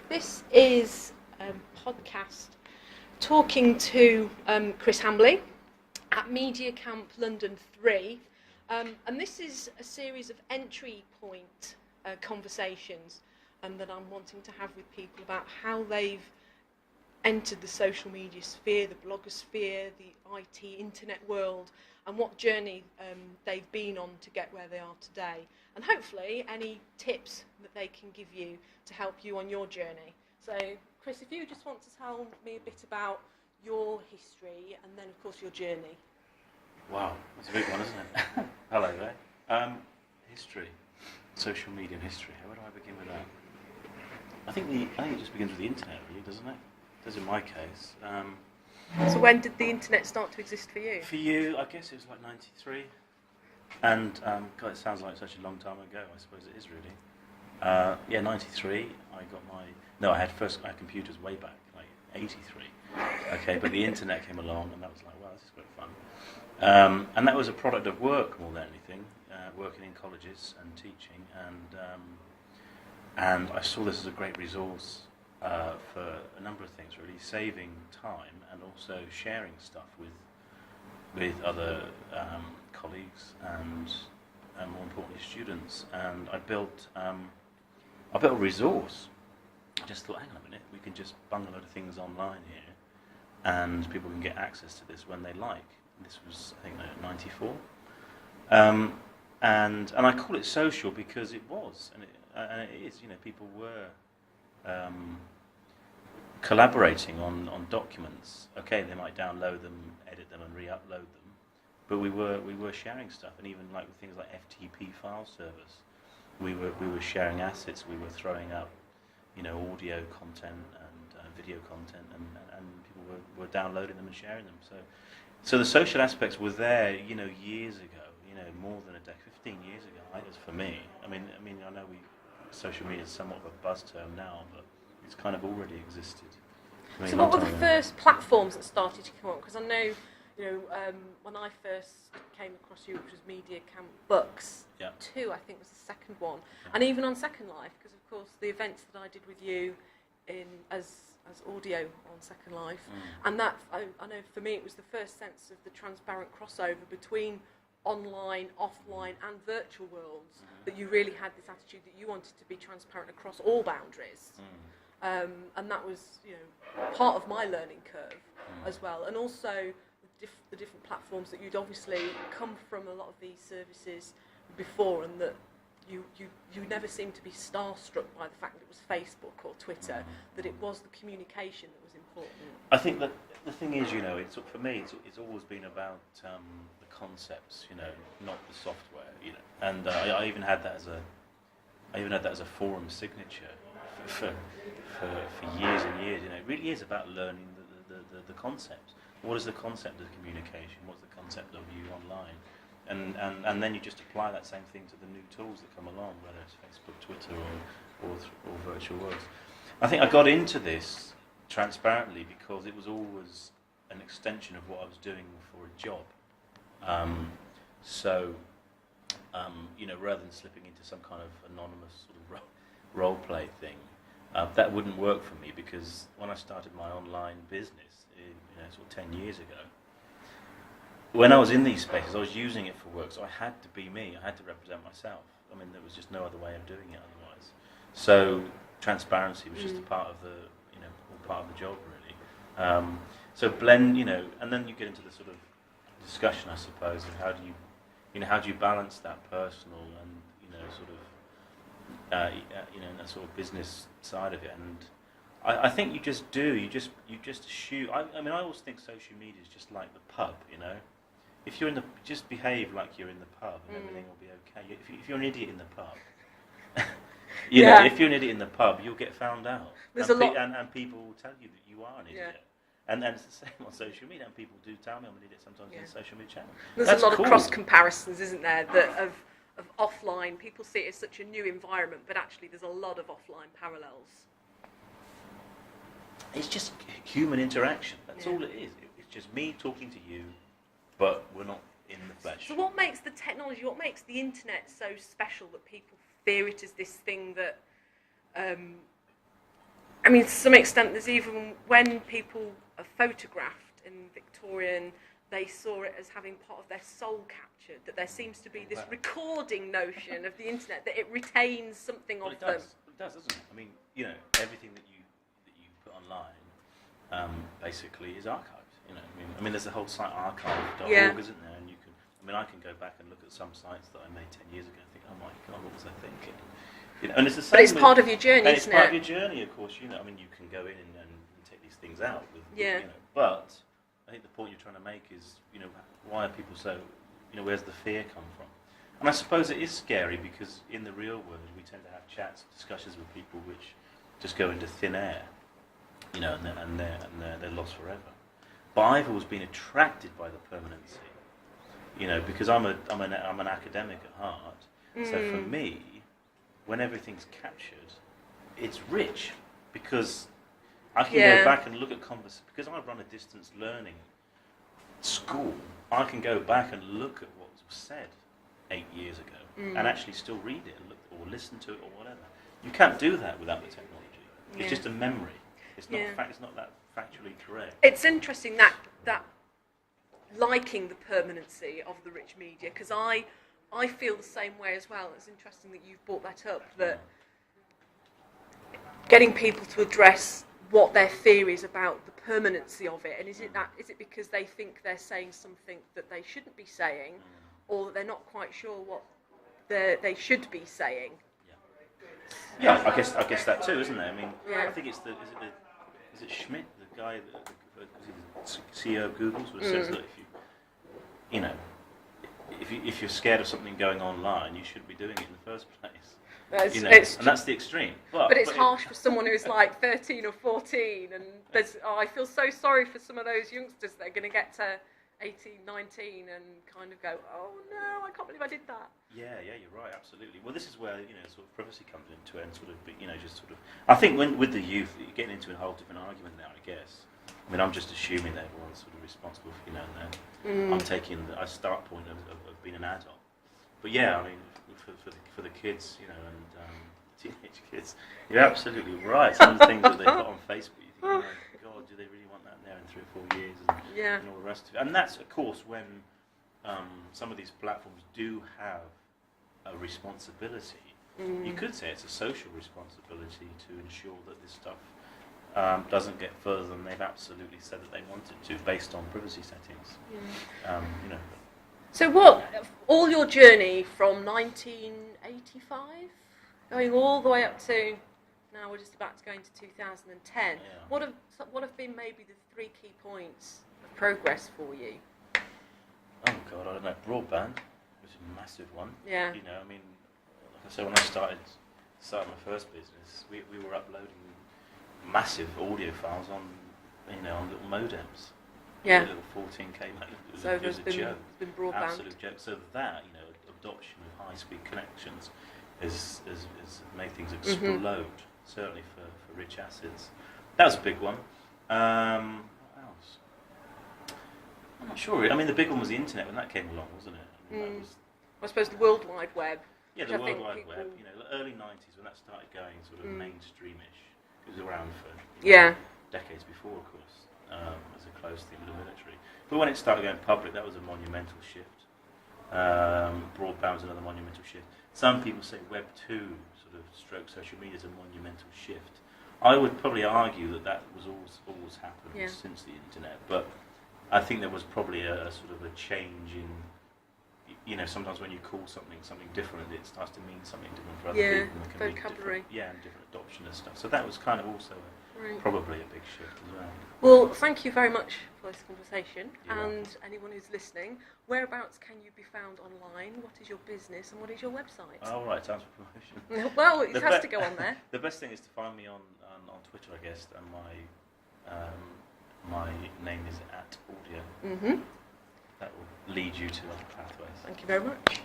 This is a podcast talking to Chris Hambly at Media Camp London 3. And this is a series of entry point conversations that I'm wanting to have with people about how they've entered the social media sphere, the blogosphere, the IT internet world, and what journey they've been on to get where they are today. And hopefully any tips that they can give you to help you on your journey. So, Chris, if you just want to tell me a bit about your history and then, of course, your journey. Wow, that's a big one, isn't it? Hello there. History, social media history. Where do I begin with that? I think it just begins with the internet, really, doesn't it? Does in my case. So when did the internet start to exist for you? For you, I guess it was like 93. And, God, it sounds like such a long time ago. I suppose it is really. 93. I had computers way back, like 83. Okay, but the internet came along, and that was like, wow, this is great fun. And that was a product of work more than anything, working in colleges and teaching, and I saw this as a great resource for a number of things, really, saving time and also sharing stuff with other colleagues and more importantly students. And I built a resource. I just thought, hang on a minute, we can just bung a lot of things online here, and people can get access to this when they like. This was, I think, 94. And I call it social because it was, and it is. You know, people were collaborating on documents. Okay, they might download them, edit them, and re-upload them, but we were sharing stuff, and even like with things like FTP file servers, we were sharing assets. We were throwing up, audio content and video content, and people were downloading them and sharing them. So the social aspects were there, years ago. More than a decade, 15 years ago. It was for me. I mean, I know social media is somewhat of a buzz term now, but it's kind of already existed. So what were the first platforms that started to come up? Because I know, when I first came across you, which was Media Camp Books 2, I think was the second one, and even on Second Life, because of course the events that I did with you as audio on Second Life, and that I know for me it was the first sense of the transparent crossover between online, offline and virtual worlds, that you really had this attitude that you wanted to be transparent across all boundaries. And that was, part of my learning curve as well. And also the different platforms that you'd obviously come from a lot of these services before, and that you never seemed to be starstruck by the fact that it was Facebook or Twitter, that it was the communication that was important. I think that the thing is, for me, it's always been about the concepts, not the software, And I even had that as a forum signature for years and years. It really is about learning the concepts. What is the concept of communication? What's the concept of you online? And then you just apply that same thing to the new tools that come along, whether it's Facebook, Twitter, or virtual worlds. I think I got into this transparently because it was always an extension of what I was doing for a job. Rather than slipping into some kind of anonymous sort of role play thing, that wouldn't work for me, because when I started my online business, 10 years ago, when I was in these spaces, I was using it for work, so I had to be me. I had to represent myself. I mean, there was just no other way of doing it otherwise. So transparency was just a part of the job, really. So blend, and then you get into the sort of discussion, I suppose, of how do you balance that personal and that sort of business side of it. And I think you just do. You just shoot. I always think social media is just like the pub. If you're just behave like you're in the pub, and everything will be okay. If you're an idiot in the pub, if you're an idiot in the pub, you'll get found out. And people will tell you that you are an idiot. And it's the same on social media, and people do tell me I'm an idiot sometimes on the social media channel. There's a lot of cross comparisons, isn't there, of offline. People see it as such a new environment, but actually there's a lot of offline parallels. It's just human interaction. That's all it is. It's just me talking to you, but we're not in the flesh. So what makes the technology, what makes the internet so special that people fear it as this thing that I mean, to some extent, there's even when people are photographed in Victorian, they saw it as having part of their soul captured, that there seems to be this recording notion of the internet, that it retains something of them. It does, doesn't it? I mean, everything that you put online basically is archived. I mean, there's a whole site archive.org, isn't there? And I can go back and look at some sites that I made 10 years ago and think, oh my God, what was I thinking? And it's the same. But it's part of your journey, isn't it? It's part of your journey, of course. I mean, you can go in and take these things out. But I think the point you're trying to make is, why are people so, where's the fear come from? And I suppose it is scary because in the real world we tend to have chats, discussions with people which just go into thin air, and they're lost forever. But I've always been attracted by the permanency, because I'm an academic at heart. So for me, when everything's captured, it's rich because I can go back and look at because I run a distance learning school. I can go back and look at what was said 8 years ago and actually still read it and or listen to it or whatever. You can't do that without the technology. It's just a memory. It's not it's not that factually correct. It's interesting that liking the permanency of the rich media, because I feel the same way as well. It's interesting that you've brought that up, that getting people to address what their theories about the permanency of it, and is it because they think they're saying something that they shouldn't be saying, or that they're not quite sure what they should be saying? Yeah, I guess that too, isn't it? I mean, I think it's is it Schmidt, the guy, the CEO of Google, sort of says that if you're scared of something going online, you shouldn't be doing it in the first place. And that's the extreme. But it's harsh for someone who's like 13 or 14, and I feel so sorry for some of those youngsters that are going to get to 18, 19 and kind of go, oh no, I can't believe I did that. Yeah, you're right, absolutely. Well, this is where sort of privacy comes into it, and sort of just sort of. I think with the youth, you're getting into a whole different argument now. I guess. I mean, I'm just assuming that everyone's sort of responsible for I'm taking a start point of being an adult. But yeah, I mean, for the kids, and teenage kids, you're absolutely right. Some of the things that they put on Facebook, you think, oh my God, do they really want that there in 3 or 4 years? And all the rest of it. And that's, of course, when some of these platforms do have a responsibility. You could say it's a social responsibility to ensure that this stuff doesn't get further than they've absolutely said that they want it to, based on privacy settings. So what, all your journey from 1985, going all the way up to now we're just about to go into 2010, what have been maybe the 3 key points of progress for you? Oh God, I don't know, broadband was a massive one. Yeah. I mean, like I said, when I started my first business, we were uploading massive audio files on little modems. Yeah. Little 14K modems. So it was a joke. It's been broadband. Absolute joke. So that, adoption of high-speed connections has made things explode. Certainly for rich assets. That was a big one. What else? I'm not sure. I mean, the big one was the internet when that came along, wasn't it? That was, I suppose the World Wide Web. Yeah, the World Wide Web. Early 90s when that started going sort of mainstreamish. It was around for decades before, of course, as a close thing with the military. But when it started going public, that was a monumental shift. Broadband was another monumental shift. Some people say Web 2, sort of stroke social media, is a monumental shift. I would probably argue that was always happened since the internet. But I think there was probably a sort of a change in. Sometimes when you call something different, it starts to mean something different for other people. And vocabulary. And different adoption and stuff. So that was kind of also probably a big shift as well. Well, thank you very much for this conversation. You're welcome. Anyone who's listening, whereabouts can you be found online? What is your business and what is your website? Oh, right, time for promotion. Well, it has to go on there. The best thing is to find me on Twitter, I guess, and my name is @audio. Mm-hmm. That will lead you to other pathways. Thank you very much.